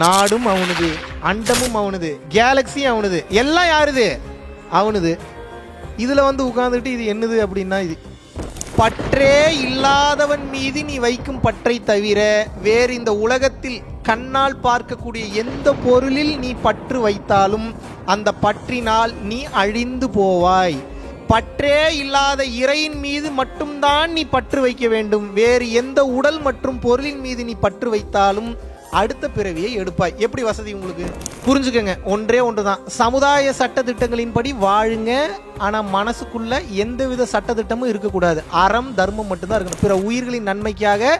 நாடும் அவனுது, அண்டமும் அவனுது, கேலக்சி அவனுது, எல்லாம் யாருது? அவனுது. இதுல வந்து உட்கார்ந்துட்டு இது என்னது அப்படின்னா, இது பற்றே இல்லாதவன் மீது நீ வைக்கும் பற்றை தவிர வேறு இந்த உலகத்தில் கண்ணால் பார்க்கக்கூடிய எந்த பொருளில் நீ பற்று வைத்தாலும் அந்த பற்றினால் நீ அழிந்து போவாய். பற்றே இல்லாத இறையின் மீது மட்டும்தான் நீ பற்று வைக்க வேண்டும். வேறு எந்த உடல் மற்றும் பொருளின் மீது நீ பற்று வைத்தாலும் அடுத்த பிறவியை எடுப்பாய். எப்படி வசதி உங்களுக்கு புரிஞ்சுக்கங்க. ஒன்றே ஒன்றுதான், சமுதாய சட்ட திட்டங்களின்படி வாழுங்க. ஆனா மனசுக்குள்ள எந்தவித சட்ட திட்டமும் இருக்கக்கூடாது. அறம் தர்மம் மட்டும்தான் இருக்கணும். பிற உயிர்களின் நன்மைக்காக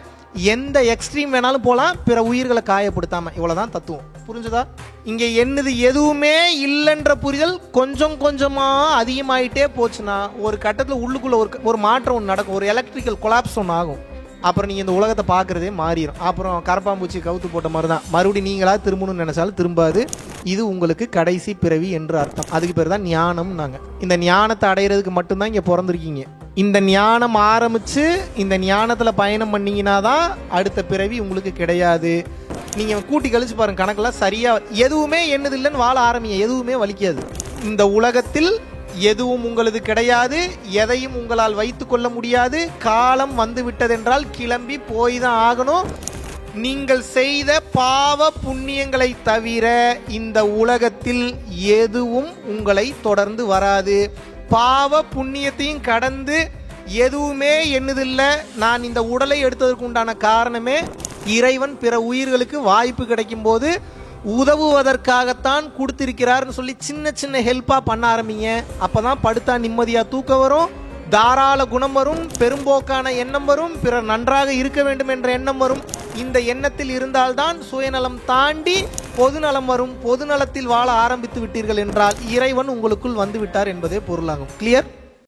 எந்த எக்ஸ்ட்ரீம் வேணாலும் போலாம், பிற உயிர்களை காயப்படுத்தாம. இவ்வளவுதான் தத்துவம். புரிஞ்சுதா? இங்க என்னது எதுவுமே இல்லைன்ற புரிதல் கொஞ்சம் கொஞ்சமா அதிகமாயிட்டே போச்சுன்னா ஒரு கட்டத்துல உள்ளுக்குள்ள ஒரு மாற்றம் ஒன்று நடக்கும். ஒரு எலக்ட்ரிக்கல் கொலாப்ஸ் ஒன்று ஆகும். அப்புறம் நீங்கள் இந்த உலகத்தை பார்க்குறதே மாறிடும். அப்புறம் கரப்பாம்பூச்சி கவுத்து போட்ட மாதிரி தான். மறுபடியும் நீங்களா திரும்பணும்னு நினச்சாலும் திரும்பாது. இது உங்களுக்கு கடைசி பிறவி என்று அர்த்தம். அதுக்கு பேர் தான் ஞானம். நாங்கள் இந்த ஞானத்தை அடையிறதுக்கு மட்டும்தான் இங்கே பிறந்திருக்கீங்க. இந்த ஞானம் ஆரம்பித்து இந்த ஞானத்தில் பயணம் பண்ணிங்கன்னா தான் அடுத்த பிறவி உங்களுக்கு கிடையாது. நீங்கள் கூட்டி கழிச்சு பாருங்க, கணக்கெல்லாம் சரியாக எதுவுமே என்னது இல்லைன்னு வாழ ஆரம்பிங்க. எதுவுமே வலிக்காது. இந்த உலகத்தில் எதுவும் உங்களது கிடையாது. எதையும் உங்களால் வைத்து கொள்ள முடியாது. காலம் வந்து விட்டதென்றால் கிளம்பி போய் தான் ஆகணும். நீங்கள் செய்த பாவ புண்ணியங்களை தவிர இந்த உலகத்தில் எதுவும் உங்களை தொடர்ந்து வராது. பாவ புண்ணியத்தையும் கடந்து எதுவுமே என்னதில்லை. நான் இந்த உடலை எடுத்ததற்கு உண்டான காரணமே இறைவன் பிற உயிர்களுக்கு வாய்ப்பு கிடைக்கும் போது உதவுவதற்காகத்தான் கொடுத்திருக்கிறார்னு சொல்லி சின்ன சின்ன ஹெல்ப்பாக பண்ண ஆரம்பிங்க. அப்போதான் படுத்தா நிம்மதியாக தூக்கம் வரும், தாராள குணம் வரும், பெரும்போக்கான எண்ணம் வரும், பிறர் நன்றாக இருக்க வேண்டும் என்ற எண்ணம் வரும். இந்த எண்ணத்தில் இருந்தால்தான் சுயநலம் தாண்டி பொதுநலம் வரும். பொதுநலத்தில் வாழ ஆரம்பித்து விட்டீர்கள் என்றால் இறைவன் உங்களுக்குள் வந்து விட்டார் என்பதே பொருளாகும். கிளியர்?